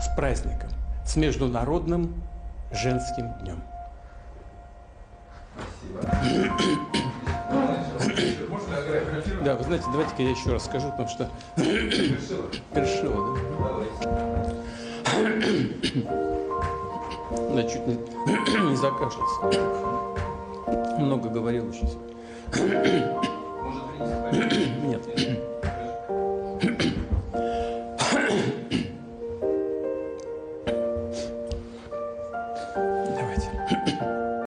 С праздником, с Международным женским днем. Да, вы знаете, давайте-ка я еще раз скажу, потому что перешила, да? Да, чуть не закашлялся. Много говорил еще. Нет.